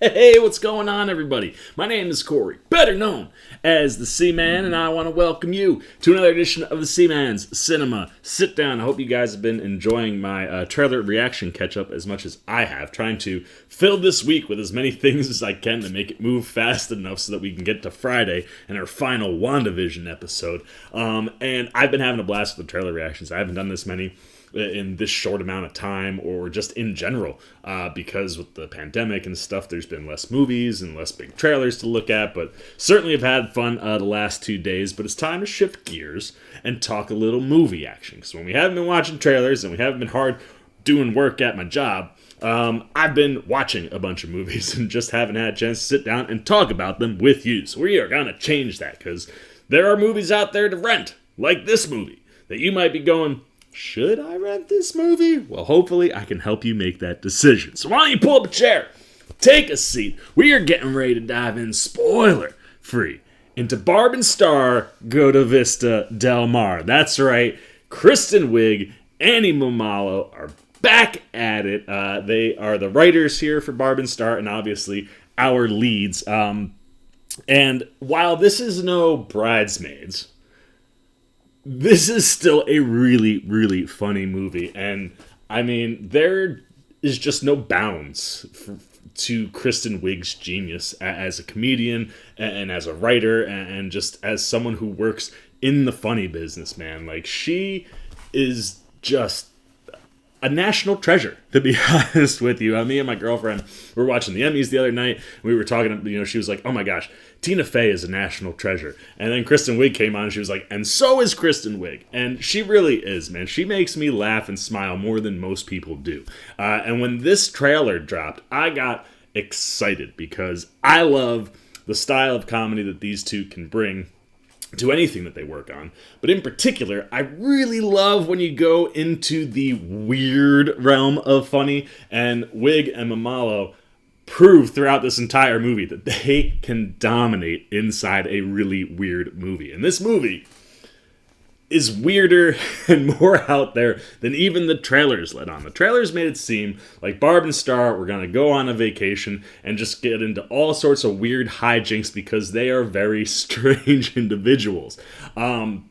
Hey, what's going on, everybody? My name is Corey, better known as the Seaman, and I want to welcome you to another edition of the Seaman's Cinema Sit-Down. I hope you guys have been enjoying my trailer reaction catch-up as much as I have, trying to fill this week with as many things as I can to make it move fast enough so that we can get to Friday and our final WandaVision episode. And I've been having a blast with the trailer reactions. I haven't done this many in this short amount of time, or just in general, because with the pandemic and stuff, there's been less movies and less big trailers to look at, but certainly have had fun the last 2 days. But it's time to shift gears and talk a little movie action, because when we haven't been watching trailers and we haven't been hard doing work at my job, I've been watching a bunch of movies and just haven't had a chance to sit down and talk about them with you. So we are going to change that, because there are movies out there to rent, like this movie, that you might be going, should I rent this movie? Well, hopefully I can help you make that decision. So why don't you pull up a chair, take a seat. We are getting ready to dive in spoiler-free into Barb and Star Go to Vista Del Mar. That's right, Kristen, Wiig, and Mumolo are back at it. They are the writers here for Barb and Star, and obviously our leads. And while this is no Bridesmaids, this is still a really, really funny movie. And, I mean, there is just no bounds to Kristen Wiig's genius as a comedian and as a writer and just as someone who works in the funny business, man. Like, she is just a national treasure, to be honest with you. Me and my girlfriend were watching the Emmys the other night. We were talking, she was like, oh my gosh, Tina Fey is a national treasure. And then Kristen Wiig came on and she was like, and so is Kristen Wiig. And she really is, man. She makes me laugh and smile more than most people do. And when this trailer dropped, I got excited because I love the style of comedy that these two can bring to anything that they work on. But in particular, I really love when you go into the weird realm of funny, and Wiig and Mumolo prove throughout this entire movie that they can dominate inside a really weird movie. And this movie is weirder and more out there than even the trailers let on. The trailers made it seem like Barb and Star were going to go on a vacation and just get into all sorts of weird hijinks because they are very strange individuals. And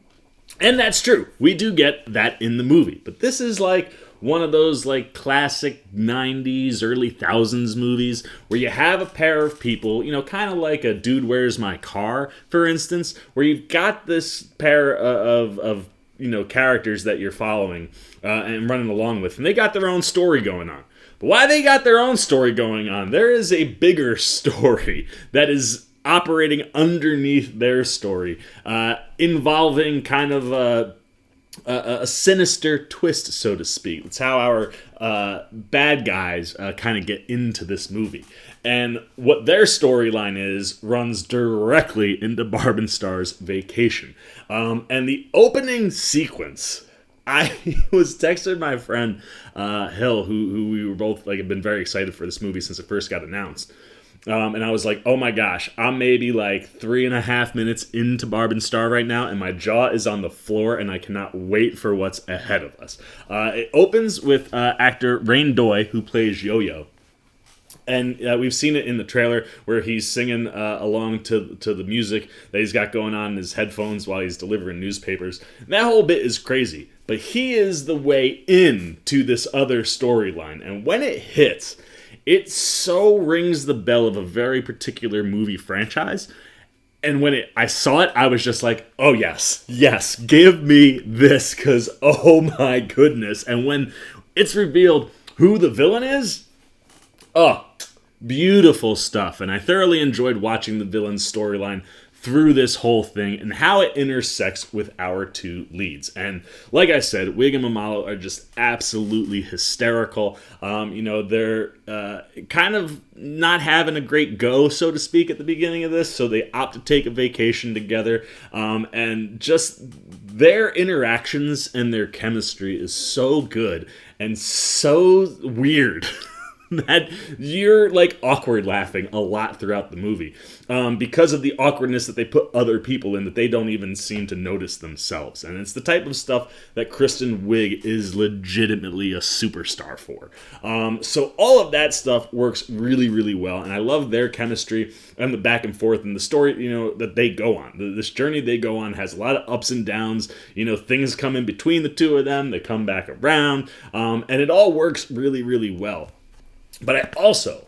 that's true. We do get that in the movie. But this is like one of those like classic 90s, early thousands movies where you have a pair of people, kind of like a Dude, Where's My Car, for instance, where you've got this pair of characters that you're following and running along with, and they got their own story going on. But why they got their own story going on, there is a bigger story that is operating underneath their story, involving kind of a sinister twist, so to speak. That's how our bad guys kind of get into this movie. And what their storyline is runs directly into Barb and Star's vacation. And the opening sequence, I was texting my friend Hill, who we were both have been very excited for this movie since it first got announced. And I was like, oh my gosh, I'm maybe like 3.5 minutes into Barb and Star right now, and my jaw is on the floor, and I cannot wait for what's ahead of us. It opens with actor Rain Doy, who plays Yo-Yo. And we've seen it in the trailer where he's singing along to the music that he's got going on in his headphones while he's delivering newspapers. And that whole bit is crazy, but he is the way in to this other storyline. And when it hits, it so rings the bell of a very particular movie franchise. And when I saw it, I was just like, oh yes, give me this, because oh my goodness. And when it's revealed who the villain is, oh, beautiful stuff. And I thoroughly enjoyed watching the villain's storyline through this whole thing and how it intersects with our two leads. And like I said, Wiig and Mumolo are just absolutely hysterical. They're kind of not having a great go, so to speak, at the beginning of this, so they opt to take a vacation together. And just their interactions and their chemistry is so good and so weird that you're like awkward laughing a lot throughout the movie because of the awkwardness that they put other people in that they don't even seem to notice themselves. And it's the type of stuff that Kristen Wiig is legitimately a superstar for. So all of that stuff works really, really well. And I love their chemistry and the back and forth and the story, that they go on. This journey they go on has a lot of ups and downs. Things come in between the two of them. They come back around. And it all works really, really well. But I also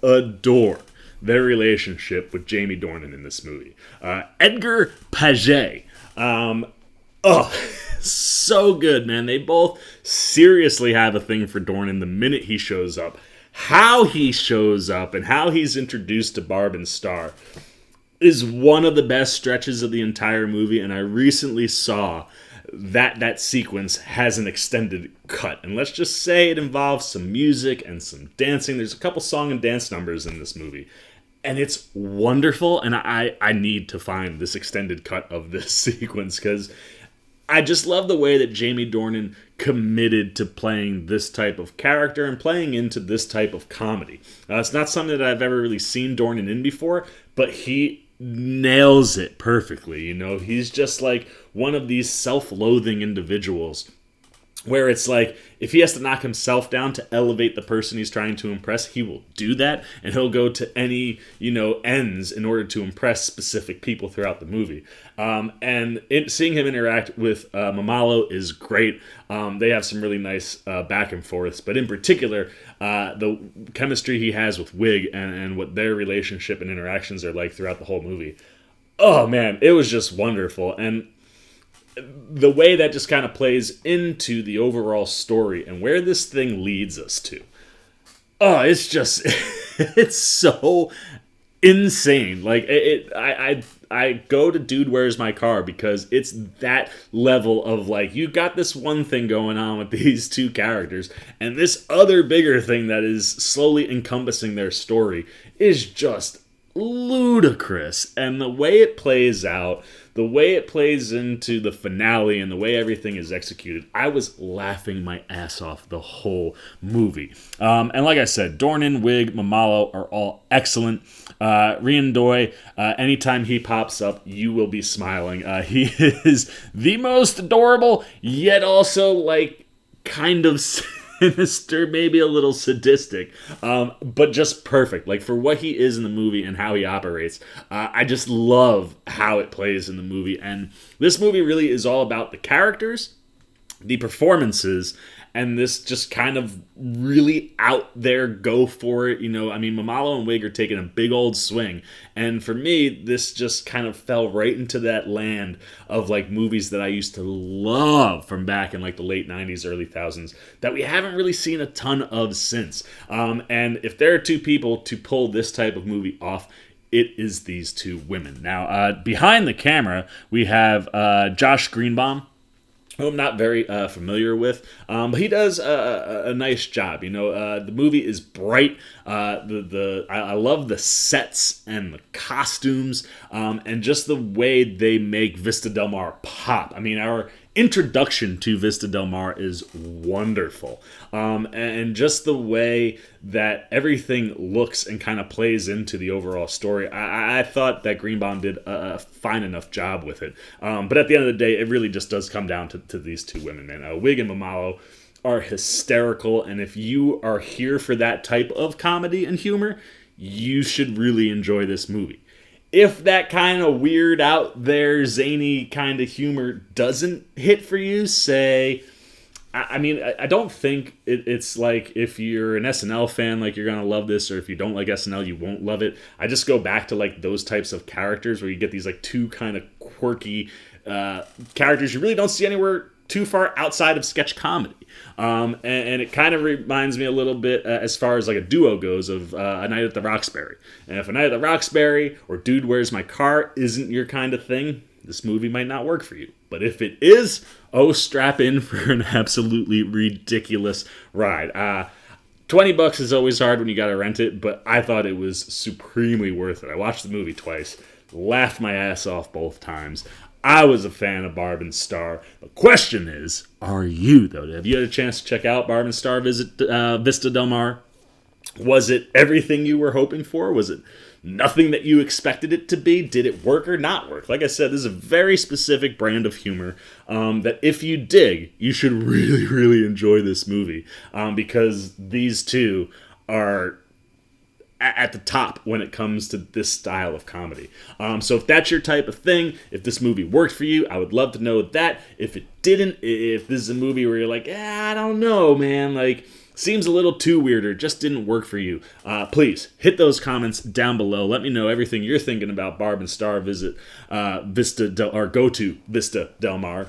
adore their relationship with Jamie Dornan in this movie. Edgar Paget. So good, man. They both seriously have a thing for Dornan the minute he shows up. How he shows up and how he's introduced to Barb and Star is one of the best stretches of the entire movie, and I recently saw that sequence has an extended cut. And let's just say it involves some music and some dancing. There's a couple song and dance numbers in this movie. And it's wonderful, and I need to find this extended cut of this sequence because I just love the way that Jamie Dornan committed to playing this type of character and playing into this type of comedy. It's not something that I've ever really seen Dornan in before, but he nails it perfectly. He's just like one of these self-loathing individuals where it's like if he has to knock himself down to elevate the person he's trying to impress, he will do that, and he'll go to any ends in order to impress specific people throughout the movie. And seeing him interact with Mumolo is great. They have some really nice back and forths, but in particular, the chemistry he has with Wiig and what their relationship and interactions are like throughout the whole movie. Oh man, it was just wonderful. And the way that just kind of plays into the overall story and where this thing leads us to. Oh, it's just, it's so insane. Like, I go to Dude, Where's My Car? Because it's that level of like, you got this one thing going on with these two characters, and this other bigger thing that is slowly encompassing their story is just ludicrous. And the way it plays out, the way it plays into the finale, and the way everything is executed, I was laughing my ass off the whole movie. And like I said, Dornan, Wiig, Mumolo are all excellent. Rian Doi, anytime he pops up, you will be smiling. He is the most adorable, yet also like kind of sinister, maybe a little sadistic, but just perfect. Like for what he is in the movie and how he operates, I just love how it plays in the movie. And this movie really is all about the characters, the performances, and this just kind of really out there go for it. Mumolo and Wiig are taking a big old swing. And for me, this just kind of fell right into that land of like movies that I used to love from back in like the late 90s, early 2000s that we haven't really seen a ton of since. And if there are two people to pull this type of movie off, it is these two women. Now, behind the camera, we have Josh Greenbaum, who I'm not very familiar with, but he does a nice job. The movie is bright. I love the sets and the costumes, and just the way they make Vista Del Mar pop. Our introduction to Vista Del Mar is wonderful, and just the way that everything looks and kind of plays into the overall story. I thought that Greenbaum did a fine enough job with it, but at the end of the day, it really just does come down to these two women, man. Wiig and Mumolo are hysterical, and if you are here for that type of comedy and humor, you should really enjoy this movie. If that kind of weird out there zany kind of humor doesn't hit for you, say, I don't think it's like if you're an SNL fan, like you're going to love this, or if you don't like SNL, you won't love it. I just go back to like those types of characters where you get these like two kind of quirky characters you really don't see anywhere too far outside of sketch comedy. And it kind of reminds me a little bit as far as like a duo goes of A Night at the Roxbury. And if A Night at the Roxbury or Dude, Where's My Car isn't your kind of thing, this movie might not work for you. But if it is, strap in for an absolutely ridiculous ride. $20 is always hard when you gotta rent it, but I thought it was supremely worth it. I watched the movie twice, laughed my ass off both times. I was a fan of Barb and Star. The question is, are you, though? Have you had a chance to check out Barb and Star Vista Del Mar? Was it everything you were hoping for? Was it nothing that you expected it to be? Did it work or not work? Like I said, this is a very specific brand of humor that if you dig, you should really, really enjoy this movie because these two are at the top when it comes to this style of comedy. So if that's your type of thing, if this movie worked for you, I would love to know that. If it didn't, if this is a movie where you're like, I don't know, man, like, seems a little too weird or just didn't work for you, please hit those comments down below. Let me know everything you're thinking about Barb and Star go to Vista Del Mar.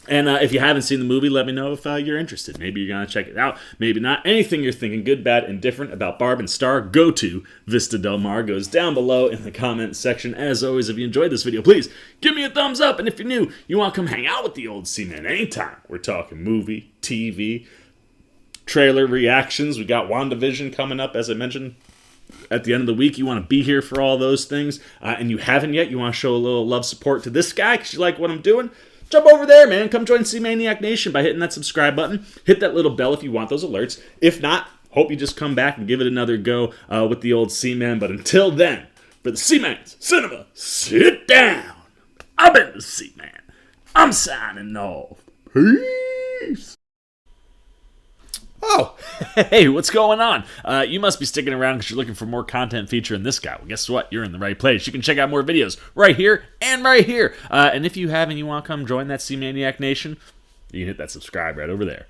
And if you haven't seen the movie, let me know if you're interested. Maybe you're going to check it out. Maybe not. Anything you're thinking, good, bad, and different about Barb and Star, go to Vista Del Mar. Goes down below in the comment section. As always, if you enjoyed this video, please give me a thumbs up. And if you're new, you want to come hang out with the old C-Man anytime. We're talking movie, TV, trailer reactions. We got WandaVision coming up, as I mentioned. At the end of the week, you want to be here for all those things. And you haven't yet, you want to show a little love support to this guy because you like what I'm doing. Jump over there, man. Come join C-Maniac Nation by hitting that subscribe button. Hit that little bell if you want those alerts. If not, hope you just come back and give it another go with the old C-Man. But until then, for the C-Man's Cinema, sit down. I've been the C-Man. I'm signing off. Peace. Oh, hey, what's going on? You must be sticking around because you're looking for more content featuring this guy. Well, guess what? You're in the right place. You can check out more videos right here and right here. And if you have and you want to come join that C-Maniac Nation, you can hit that subscribe right over there.